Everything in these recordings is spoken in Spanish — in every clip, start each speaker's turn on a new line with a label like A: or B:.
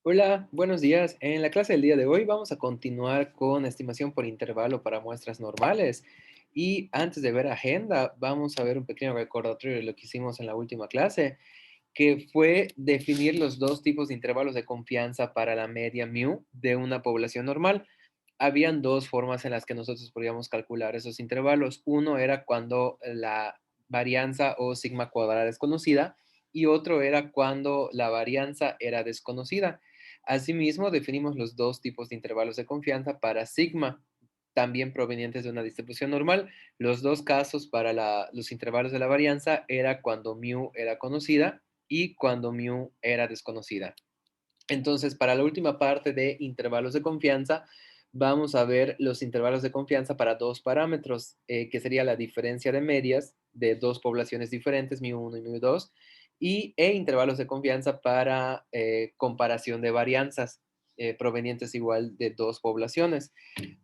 A: Hola, buenos días. En la clase del día de hoy vamos a continuar con estimación por intervalo para muestras normales. Y antes de ver agenda, vamos a ver un pequeño recordatorio de lo que hicimos en la última clase, que fue definir los dos tipos de intervalos de confianza para la media mu de una población normal. Habían dos formas en las que nosotros podíamos calcular esos intervalos. Uno era cuando la varianza o sigma cuadrada es conocida y otro era cuando la varianza era desconocida. Asimismo, definimos los dos tipos de intervalos de confianza para sigma, también provenientes de una distribución normal. Los dos casos para los intervalos de la varianza era cuando mu era conocida y cuando mu era desconocida. Entonces, para la última parte de intervalos de confianza, vamos a ver los intervalos de confianza para dos parámetros, que sería la diferencia de medias de dos poblaciones diferentes, mu1 y mu2, e intervalos de confianza para comparación de varianzas provenientes igual de dos poblaciones.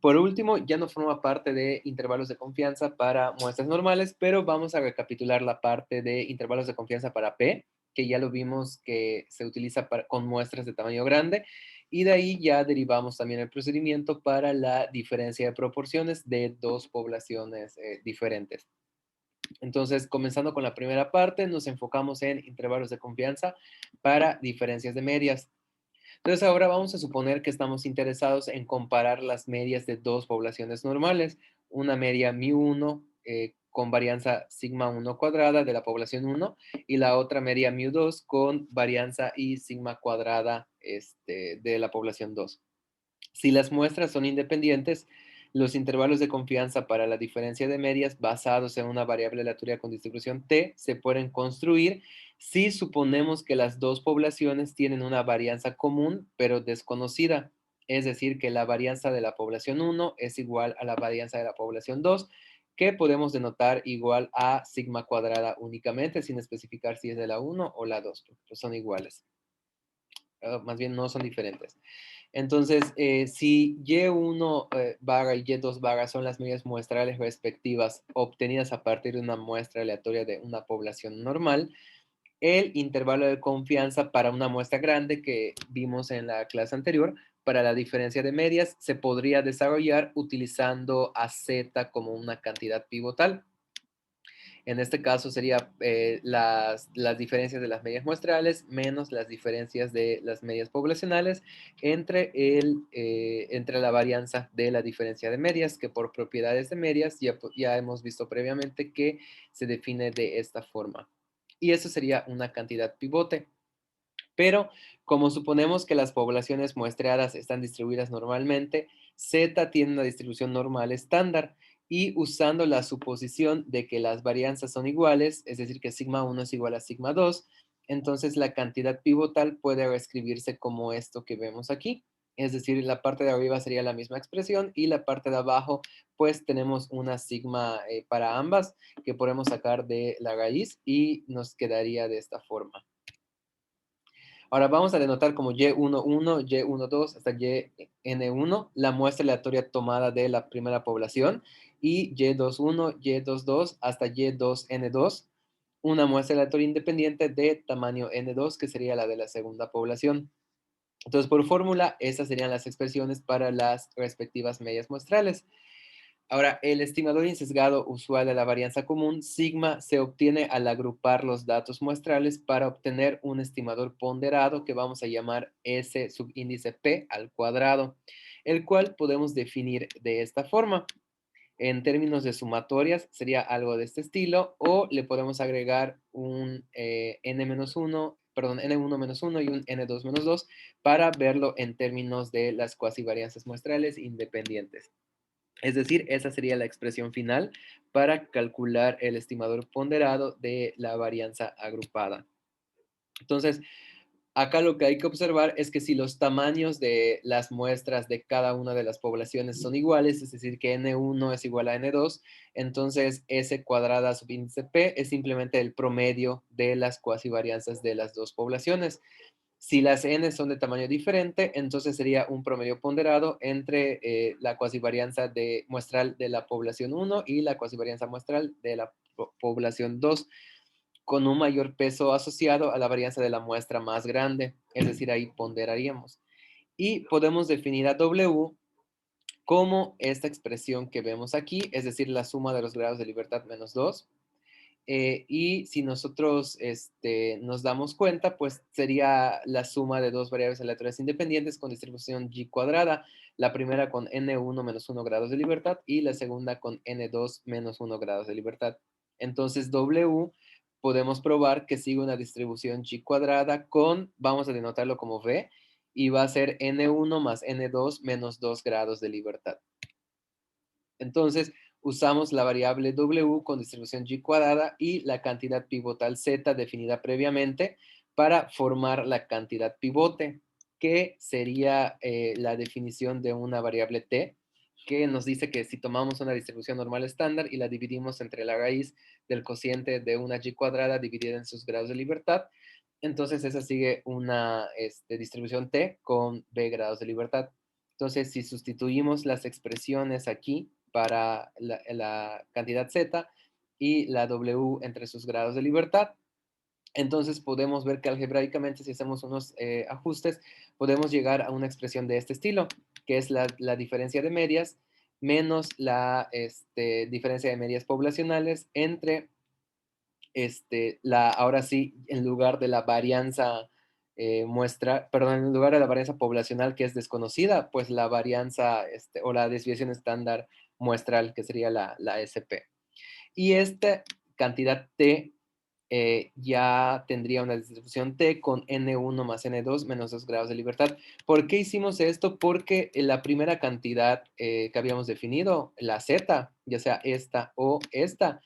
A: Por último, ya no forma parte de intervalos de confianza para muestras normales, pero vamos a recapitular la parte de intervalos de confianza para P, que ya lo vimos que se utiliza con muestras de tamaño grande, y de ahí ya derivamos también el procedimiento para la diferencia de proporciones de dos poblaciones diferentes. Entonces, comenzando con la primera parte, nos enfocamos en intervalos de confianza para diferencias de medias. Entonces ahora vamos a suponer que estamos interesados en comparar las medias de dos poblaciones normales, una media mu1 con varianza sigma 1 cuadrada de la población 1 y la otra media mu2 con varianza y sigma cuadrada de la población 2. Si las muestras son independientes, los intervalos de confianza para la diferencia de medias basados en una variable aleatoria con distribución t se pueden construir si suponemos que las dos poblaciones tienen una varianza común pero desconocida. Es decir, que la varianza de la población 1 es igual a la varianza de la población 2, que podemos denotar igual a sigma cuadrada únicamente, sin especificar si es de la 1 o la 2, porque pues son iguales. Más bien no son diferentes. Entonces, si Y1 barra y Y2 barra son las medidas muestrales respectivas obtenidas a partir de una muestra aleatoria de una población normal, el intervalo de confianza para una muestra grande que vimos en la clase anterior, para la diferencia de medias, se podría desarrollar utilizando a Z como una cantidad pivotal. En este caso sería las diferencias de las medias muestrales menos las diferencias de las medias poblacionales entre la varianza de la diferencia de medias, que por propiedades de medias ya hemos visto previamente que se define de esta forma. Y eso sería una cantidad pivote. Pero como suponemos que las poblaciones muestreadas están distribuidas normalmente, Z tiene una distribución normal estándar y usando la suposición de que las varianzas son iguales, es decir, que sigma 1 es igual a sigma 2, entonces la cantidad pivotal puede reescribirse como esto que vemos aquí. Es decir, la parte de arriba sería la misma expresión y la parte de abajo, pues tenemos una sigma para ambas que podemos sacar de la raíz y nos quedaría de esta forma. Ahora vamos a denotar como Y11, Y12 hasta Yn1 la muestra aleatoria tomada de la primera población y Y21, Y22 hasta Y2N2 una muestra aleatoria independiente de tamaño N2 que sería la de la segunda población. Entonces, por fórmula, estas serían las expresiones para las respectivas medias muestrales. Ahora, el estimador insesgado usual de la varianza común, sigma, se obtiene al agrupar los datos muestrales para obtener un estimador ponderado que vamos a llamar S subíndice P al cuadrado, el cual podemos definir de esta forma. En términos de sumatorias, sería algo de este estilo, o le podemos agregar un n-1, perdón, n1 menos 1 y un n2 menos 2 para verlo en términos de las cuasivarianzas muestrales independientes. Es decir, esa sería la expresión final para calcular el estimador ponderado de la varianza agrupada. Entonces, acá lo que hay que observar es que si los tamaños de las muestras de cada una de las poblaciones son iguales, es decir, que N1 es igual a N2, entonces S cuadrada subíndice P es simplemente el promedio de las cuasivarianzas de las dos poblaciones. Si las n son de tamaño diferente, entonces sería un promedio ponderado entre la cuasivarianza muestral de la población 1 y la cuasivarianza muestral de la población 2. con un mayor peso asociado a la varianza de la muestra más grande, es decir, ahí ponderaríamos. Y podemos definir a W como esta expresión que vemos aquí, es decir, la suma de los grados de libertad menos 2. Y si nosotros nos damos cuenta, pues sería la suma de dos variables aleatorias independientes con distribución g cuadrada, la primera con n1 menos 1 grados de libertad y la segunda con n2 menos 1 grados de libertad. Entonces, W podemos probar que sigue una distribución g cuadrada con, vamos a denotarlo como V, y va a ser n1 más n2 menos 2 grados de libertad. Entonces, usamos la variable W con distribución G cuadrada y la cantidad pivotal Z definida previamente para formar la cantidad pivote, que sería la definición de una variable T, que nos dice que si tomamos una distribución normal estándar y la dividimos entre la raíz del cociente de una G cuadrada dividida en sus grados de libertad, entonces esa sigue una distribución T con B grados de libertad. Entonces, si sustituimos las expresiones aquí para la cantidad Z y la W entre sus grados de libertad, entonces podemos ver que algebraicamente, si hacemos unos ajustes, podemos llegar a una expresión de este estilo, que es la diferencia de medias menos la diferencia de medias poblacionales entre ahora sí, en lugar de la varianza perdón, en lugar de la varianza poblacional que es desconocida, pues la varianza o la desviación estándar muestral, que sería la SP. Y esta cantidad T ya tendría una distribución T con N1 más N2 menos 2 grados de libertad. ¿Por qué hicimos esto? Porque la primera cantidad que habíamos definido, la Z, ya sea esta o esta,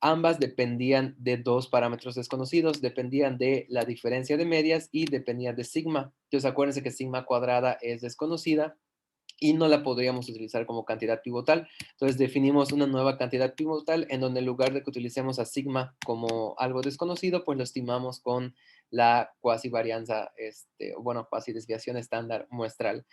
A: ambas dependían de dos parámetros desconocidos, dependían de la diferencia de medias y dependían de sigma. Entonces acuérdense que sigma cuadrada es desconocida y no la podríamos utilizar como cantidad pivotal. Entonces definimos una nueva cantidad pivotal en donde en lugar de que utilicemos a sigma como algo desconocido, pues lo estimamos con la cuasi varianza, bueno, cuasi desviación estándar muestral.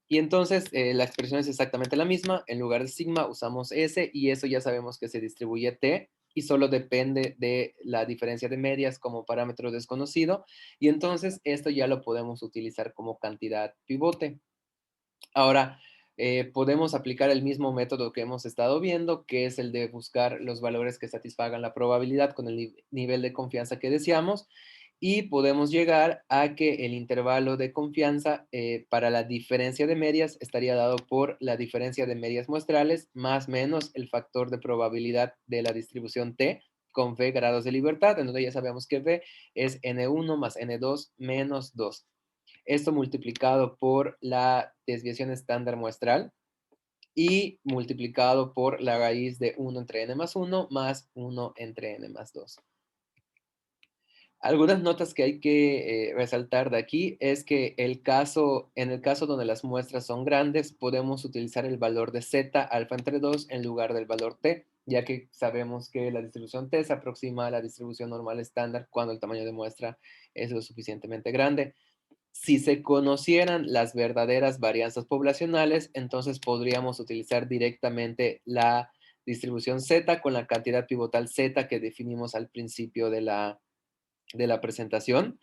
A: Y entonces la expresión es exactamente la misma. En lugar de sigma usamos S y eso ya sabemos que se distribuye T y solo depende de la diferencia de medias como parámetro desconocido. Y entonces esto ya lo podemos utilizar como cantidad pivote. Ahora, podemos aplicar el mismo método que hemos estado viendo, que es el de buscar los valores que satisfagan la probabilidad con el nivel de confianza que deseamos y podemos llegar a que el intervalo de confianza para la diferencia de medias estaría dado por la diferencia de medias muestrales más menos el factor de probabilidad de la distribución T con V grados de libertad, en donde ya sabemos que V es N1 más N2 menos 2. Esto multiplicado por la desviación estándar muestral y multiplicado por la raíz de 1 entre n más 1 más 1 entre n más 2. Algunas notas que hay que resaltar de aquí es que en el caso donde las muestras son grandes, podemos utilizar el valor de z alfa entre 2 en lugar del valor t, ya que sabemos que la distribución t se aproxima a la distribución normal estándar cuando el tamaño de muestra es lo suficientemente grande. Si se conocieran las verdaderas varianzas poblacionales, entonces podríamos utilizar directamente la distribución Z con la cantidad pivotal Z que definimos al principio de la presentación.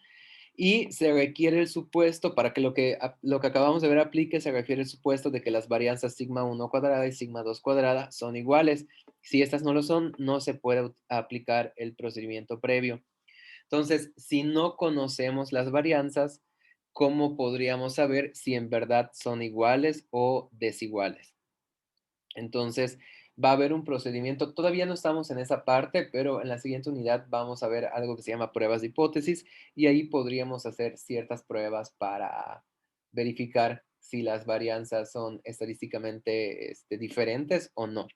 A: Y se requiere el supuesto, para que lo que acabamos de ver aplique, se refiere el supuesto de que las varianzas sigma 1 cuadrada y sigma 2 cuadrada son iguales. Si estas no lo son, no se puede aplicar el procedimiento previo. Entonces, si no conocemos las varianzas, ¿cómo podríamos saber si en verdad son iguales o desiguales? Entonces, va a haber un procedimiento, todavía no estamos en esa parte, pero en la siguiente unidad vamos a ver algo que se llama pruebas de hipótesis y ahí podríamos hacer ciertas pruebas para verificar si las varianzas son estadísticamente diferentes o no.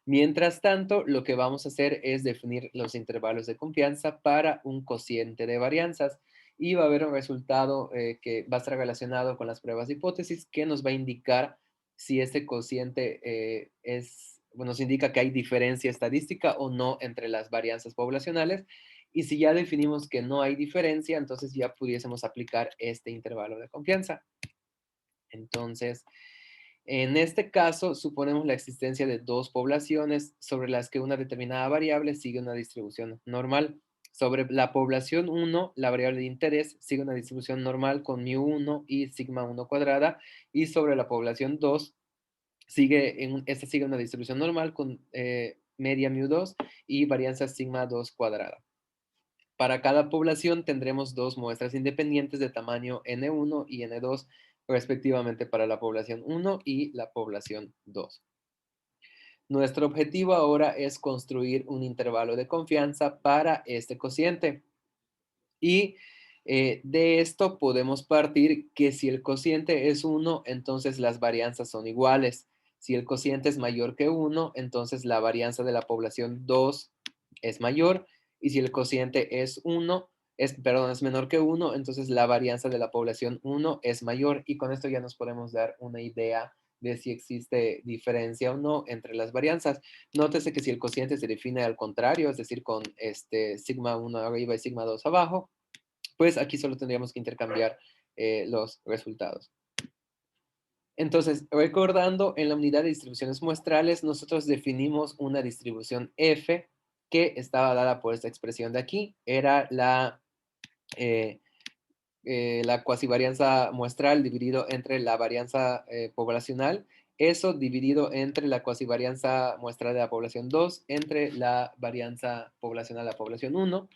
A: Mientras tanto, lo que vamos a hacer es definir los intervalos de confianza para un cociente de varianzas y va a haber un resultado que va a estar relacionado con las pruebas de hipótesis que nos va a indicar si este cociente bueno, nos indica que hay diferencia estadística o no entre las varianzas poblacionales. Y si ya definimos que no hay diferencia, entonces ya pudiésemos aplicar este intervalo de confianza. Entonces, en este caso, suponemos la existencia de dos poblaciones sobre las que una determinada variable sigue una distribución normal. Sobre la población uno, la variable de interés sigue una distribución normal con μ1 y sigma 1 cuadrada, y sobre la población 2 esta sigue una distribución normal con media μ2 y varianza sigma 2 cuadrada. Para cada población tendremos dos muestras independientes de tamaño n1 y n2, respectivamente para la población uno y la población 2. Nuestro objetivo ahora es construir un intervalo de confianza para este cociente. Y de esto podemos partir que si el cociente es uno, entonces las varianzas son iguales. Si el cociente es mayor que uno, entonces la varianza de la población 2 es mayor. Y si el cociente es uno, perdón, es menor que uno, entonces la varianza de la población uno es mayor. Y con esto ya nos podemos dar una idea de si existe diferencia o no entre las varianzas. Nótese que si el cociente se define al contrario, es decir, con sigma 1 arriba y sigma 2 abajo, pues aquí solo tendríamos que intercambiar los resultados. Entonces, recordando, en la unidad de distribuciones muestrales, nosotros definimos una distribución f que estaba dada por esta expresión de aquí. Era eh, la cuasivarianza muestral dividido entre la varianza poblacional. Eso dividido entre la cuasivarianza muestral de la población 2 entre la varianza poblacional de la población 1.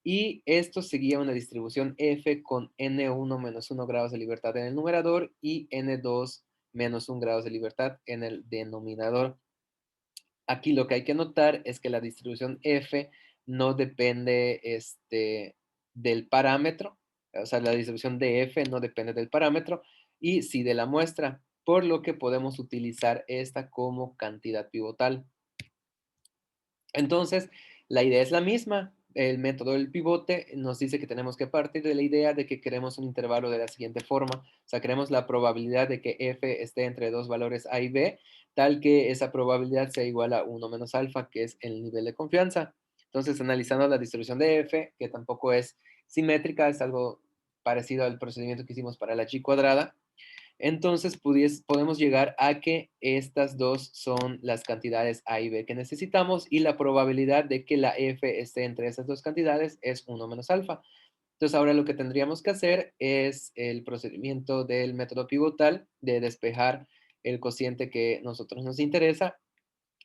A: Y esto seguía una distribución f con n1 menos 1 grados de libertad en el numerador y n2 menos 1 grados de libertad en el denominador. Aquí lo que hay que notar es que la distribución f no depende del parámetro, o sea, la distribución de f no depende del parámetro y sí de la muestra, por lo que podemos utilizar esta como cantidad pivotal. Entonces, la idea es la misma. El método del pivote nos dice que tenemos que partir de la idea de que queremos un intervalo de la siguiente forma. O sea, queremos la probabilidad de que f esté entre dos valores a y b, tal que esa probabilidad sea igual a 1 menos alfa, que es el nivel de confianza. Entonces, analizando la distribución de f, que tampoco es simétrica, es algo parecido al procedimiento que hicimos para la chi cuadrada, entonces podemos llegar a que estas dos son las cantidades A y B que necesitamos y la probabilidad de que la F esté entre esas dos cantidades es 1 menos alfa. Entonces ahora lo que tendríamos que hacer es el procedimiento del método pivotal de despejar el cociente que nosotros nos interesa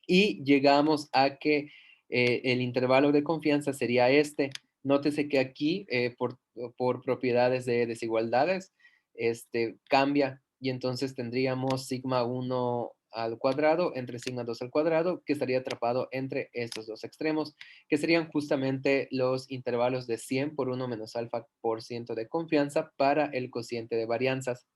A: y llegamos a que el intervalo de confianza sería este. Nótese que aquí, por propiedades de desigualdades, cambia y entonces tendríamos sigma 1 al cuadrado entre sigma 2 al cuadrado, que estaría atrapado entre estos dos extremos, que serían justamente los intervalos de 100 por 1 menos alfa por ciento de confianza para el cociente de varianzas.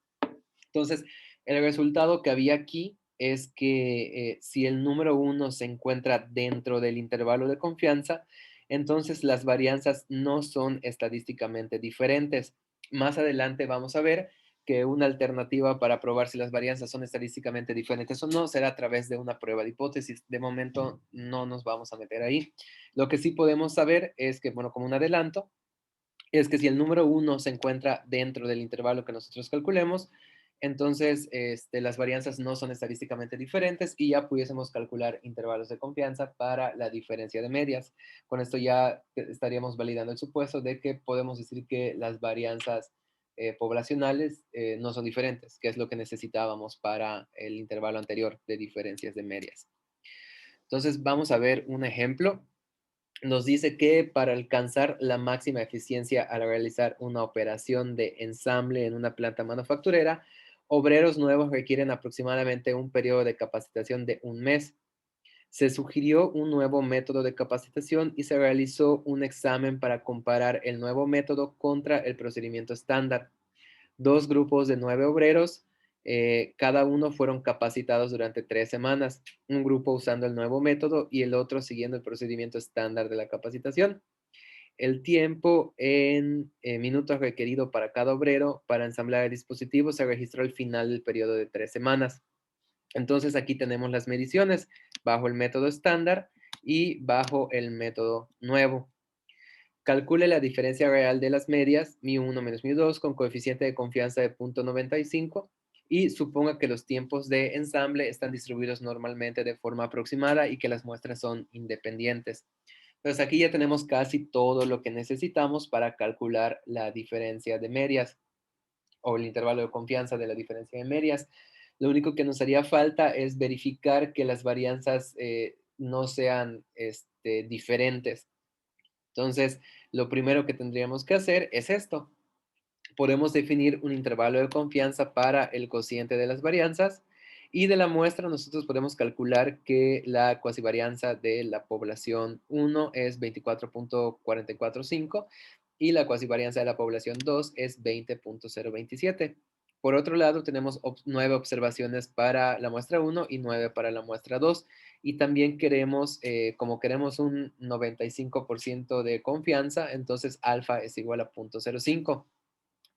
A: Entonces, el resultado que había aquí es que si el número uno se encuentra dentro del intervalo de confianza, entonces las varianzas no son estadísticamente diferentes. Más adelante vamos a ver que una alternativa para probar si las varianzas son estadísticamente diferentes o no será a través de una prueba de hipótesis. De momento no nos vamos a meter ahí. Lo que sí podemos saber es que, bueno, como un adelanto, es que si el número uno se encuentra dentro del intervalo que nosotros calculemos, entonces las varianzas no son estadísticamente diferentes y ya pudiésemos calcular intervalos de confianza para la diferencia de medias. Con esto ya estaríamos validando el supuesto de que podemos decir que las varianzas poblacionales no son diferentes, que es lo que necesitábamos para el intervalo anterior de diferencias de medias. Entonces vamos a ver un ejemplo. Nos dice que para alcanzar la máxima eficiencia al realizar una operación de ensamble en una planta manufacturera, obreros nuevos requieren aproximadamente un periodo de capacitación de un mes. Se sugirió un nuevo método de capacitación y se realizó un examen para comparar el nuevo método contra el procedimiento estándar. Dos grupos de 9 obreros, cada uno fueron capacitados durante 3 semanas, un grupo usando el nuevo método y el otro siguiendo el procedimiento estándar de la capacitación. El tiempo en minutos requerido para cada obrero para ensamblar el dispositivo se registró al final del periodo de 3 semanas. Entonces aquí tenemos las mediciones bajo el método estándar y bajo el método nuevo. Calcule la diferencia real de las medias, μ1 menos μ2, con coeficiente de confianza de 0.95 y suponga que los tiempos de ensamble están distribuidos normalmente de forma aproximada y que las muestras son independientes. Entonces aquí ya tenemos casi todo lo que necesitamos para calcular la diferencia de medias o el intervalo de confianza de la diferencia de medias. Lo único que nos haría falta es verificar que las varianzas no sean diferentes. Entonces, lo primero que tendríamos que hacer es esto. Podemos definir un intervalo de confianza para el cociente de las varianzas y de la muestra nosotros podemos calcular que la cuasivarianza de la población 1 es 24.445 y la cuasivarianza de la población 2 es 20.027. Por otro lado, tenemos 9 observaciones para la muestra 1 y 9 para la muestra 2. Y también queremos, como queremos un 95% de confianza, entonces alfa es igual a 0.05.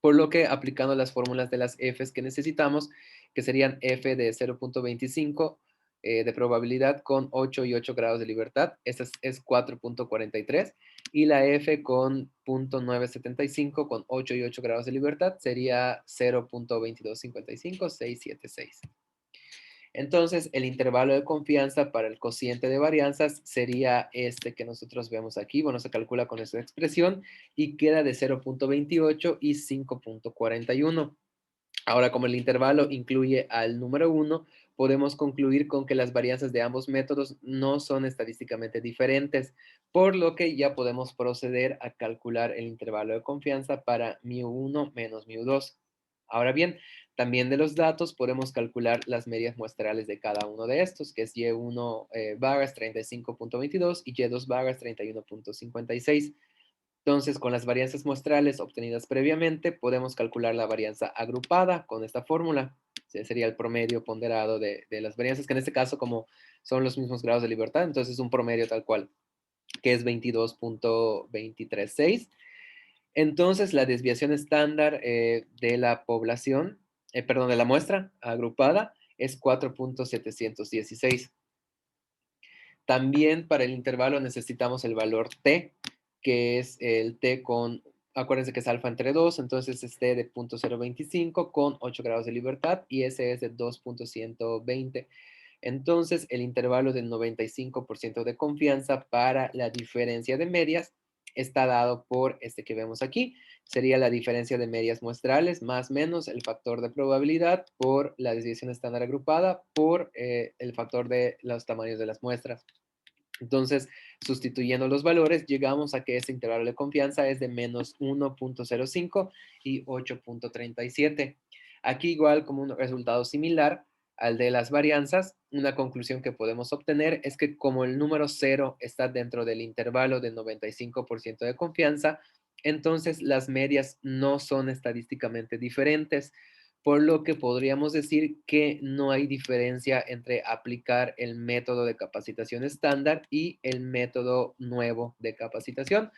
A: Por lo que aplicando las fórmulas de las Fs que necesitamos, que serían F de 0.25 de probabilidad con 8 y 8 grados de libertad, esta es 4.43, y la F con 0.975 con 8 y 8 grados de libertad sería 0.2255676. Entonces, el intervalo de confianza para el cociente de varianzas sería este que nosotros vemos aquí. Bueno, se calcula con esta expresión y queda de 0.28 y 5.41. Ahora, como el intervalo incluye al número 1, podemos concluir con que las varianzas de ambos métodos no son estadísticamente diferentes, por lo que ya podemos proceder a calcular el intervalo de confianza para μ1 menos μ2. Ahora bien, también de los datos podemos calcular las medias muestrales de cada uno de estos, que es y1 vagas 35.22 y y2 vagas 31.56. Entonces, con las varianzas muestrales obtenidas previamente, podemos calcular la varianza agrupada con esta fórmula. Sería el promedio ponderado de las varianzas, que en este caso, como son los mismos grados de libertad, entonces es un promedio tal cual, que es 22.236. Entonces, la desviación estándar de la población, perdón, de la muestra agrupada es 4.716. También para el intervalo necesitamos el valor t, que es el t con, acuérdense que es alfa entre 2, entonces es t de 0.025 con 8 grados de libertad y ese es de 2.120. Entonces el intervalo del 95% de confianza para la diferencia de medias está dado por este que vemos aquí. Sería la diferencia de medias muestrales más menos el factor de probabilidad por la desviación estándar agrupada por el factor de los tamaños de las muestras. Entonces, sustituyendo los valores, llegamos a que este intervalo de confianza es de menos 1.05 y 8.37. Aquí igual como un resultado similar al de las varianzas, una conclusión que podemos obtener es que como el número 0 está dentro del intervalo de 95% de confianza, entonces las medias no son estadísticamente diferentes, por lo que podríamos decir que no hay diferencia entre aplicar el método de capacitación estándar y el método nuevo de capacitación,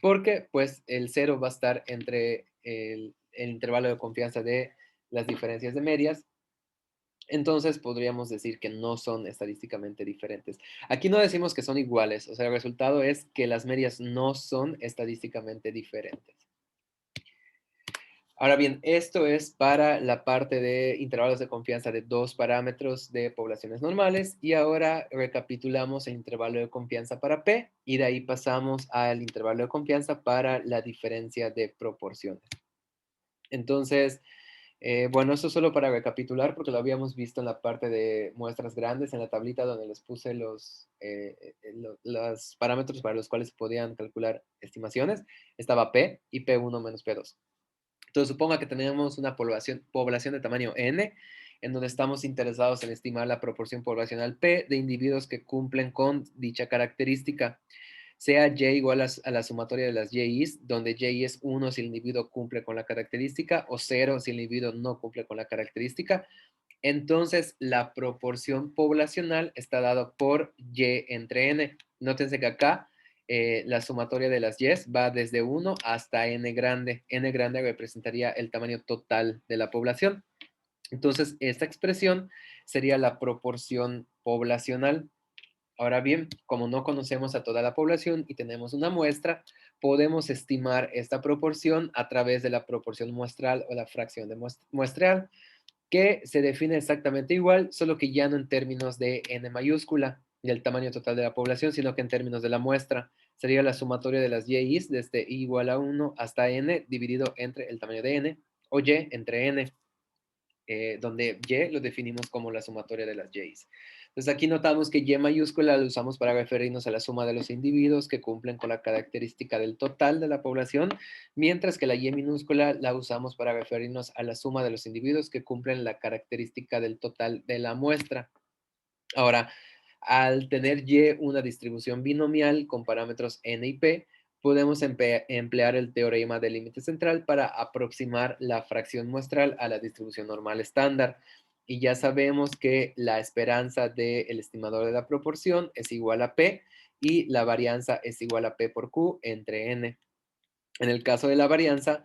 A: porque pues el 0 va a estar entre el intervalo de confianza de las diferencias de medias. Entonces podríamos decir que no son estadísticamente diferentes. Aquí no decimos que son iguales, o sea, el resultado es que las medias no son estadísticamente diferentes. Ahora bien, esto es para la parte de intervalos de confianza de dos parámetros de poblaciones normales y ahora recapitulamos el intervalo de confianza para P y de ahí pasamos al intervalo de confianza para la diferencia de proporciones. Entonces, bueno, eso solo para recapitular porque lo habíamos visto en la parte de muestras grandes, en la tablita donde les puse los parámetros para los cuales se podían calcular estimaciones. Estaba P y P1 menos P2. Entonces, suponga que tenemos una población de tamaño n, en donde estamos interesados en estimar la proporción poblacional P de individuos que cumplen con dicha característica, sea Y igual a la sumatoria de las YIs, donde Y es 1 si el individuo cumple con la característica o 0 si el individuo no cumple con la característica. Entonces, la proporción poblacional está dada por Y entre N. Nótense que acá la sumatoria de las Y's va desde 1 hasta N grande. N grande representaría el tamaño total de la población. Entonces, esta expresión sería la proporción poblacional. Ahora bien, como no conocemos a toda la población y tenemos una muestra, podemos estimar esta proporción a través de la proporción muestral o la fracción de muestral, que se define exactamente igual, solo que ya no en términos de n mayúscula, del tamaño total de la población, sino que en términos de la muestra. sería la sumatoria de las y's desde i igual a 1 hasta n dividido entre el tamaño de n, o y entre n, donde y lo definimos como la sumatoria de las y's. Entonces aquí notamos que y mayúscula la usamos para referirnos a la suma de los individuos que cumplen con la característica del total de la población, mientras que la y minúscula la usamos para referirnos a la suma de los individuos que cumplen la característica del total de la muestra. Ahora, al tener Y una distribución binomial con parámetros n y p, podemos emplear el teorema del límite central para aproximar la fracción muestral a la distribución normal estándar. Y ya sabemos que la esperanza del estimador de la proporción es igual a p y la varianza es igual a p por q entre n. En el caso de la varianza,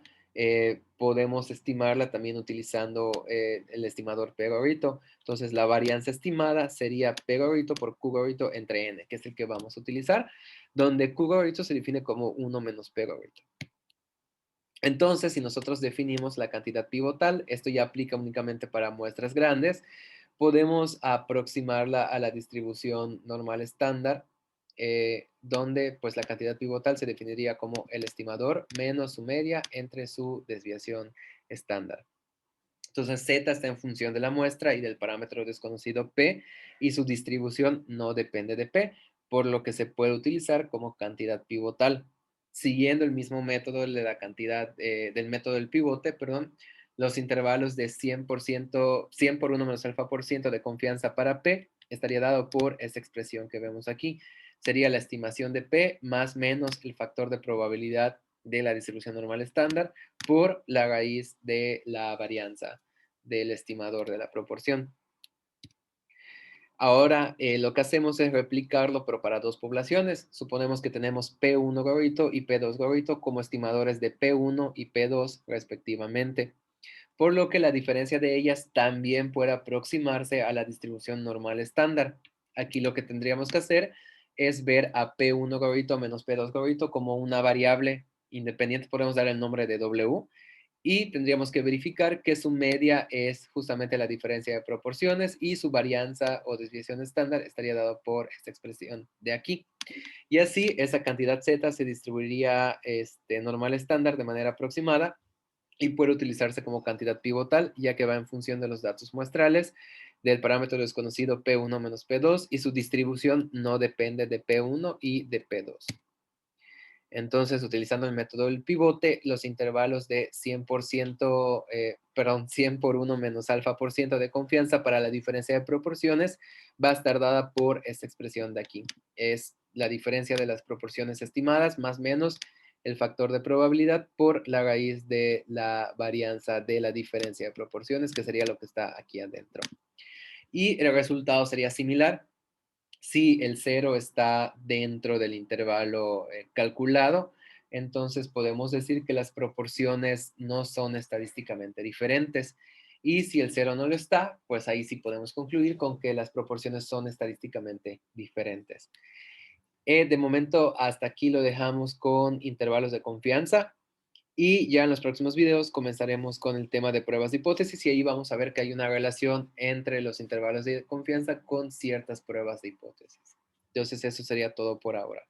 A: podemos estimarla también utilizando el estimador P gorrito. Entonces, la varianza estimada sería P gorrito por Q gorrito entre N, que es el que vamos a utilizar, donde Q gorrito se define como 1 menos P gorrito. Entonces, si nosotros definimos la cantidad pivotal, esto ya aplica únicamente para muestras grandes, podemos aproximarla a la distribución normal estándar, donde pues la cantidad pivotal se definiría como el estimador menos su media entre su desviación estándar. Entonces, z está en función de la muestra y del parámetro desconocido p, y su distribución no depende de p, por lo que se puede utilizar como cantidad pivotal. Siguiendo el mismo método de la cantidad, del método del pivote, perdón, los intervalos de 100%, 100 por 1 menos alfa por ciento de confianza para p estaría dado por esta expresión que vemos aquí. Sería la estimación de p más menos el factor de probabilidad de la distribución normal estándar por la raíz de la varianza del estimador de la proporción. Ahora lo que hacemos es replicarlo, pero para dos poblaciones. Suponemos que tenemos P1 gorrito y P2 gorrito como estimadores de P1 y P2 respectivamente, por lo que la diferencia de ellas también puede aproximarse a la distribución normal estándar. Aquí lo que tendríamos que hacer es ver a P1 gorrito menos P2 gorrito como una variable independiente, podemos dar el nombre de W, y tendríamos que verificar que su media es justamente la diferencia de proporciones y su varianza o desviación estándar estaría dado por esta expresión de aquí. Y así esa cantidad z se distribuiría normal estándar de manera aproximada y puede utilizarse como cantidad pivotal, ya que va en función de los datos muestrales del parámetro desconocido P1 menos P2 y su distribución no depende de P1 y de P2. Entonces, utilizando el método del pivote, los intervalos de 100%, 100 por 1 menos alfa por ciento de confianza para la diferencia de proporciones va a estar dada por esta expresión de aquí. Es la diferencia de las proporciones estimadas más menos el factor de probabilidad por la raíz de la varianza de la diferencia de proporciones, que sería lo que está aquí adentro. Y el resultado sería similar si el cero está dentro del intervalo calculado, entonces podemos decir que las proporciones no son estadísticamente diferentes. Y si el cero no lo está, pues ahí sí podemos concluir con que las proporciones son estadísticamente diferentes. De momento, hasta aquí lo dejamos con intervalos de confianza. Y ya en los próximos videos comenzaremos con el tema de pruebas de hipótesis y ahí vamos a ver que hay una relación entre los intervalos de confianza con ciertas pruebas de hipótesis. Entonces eso sería todo por ahora.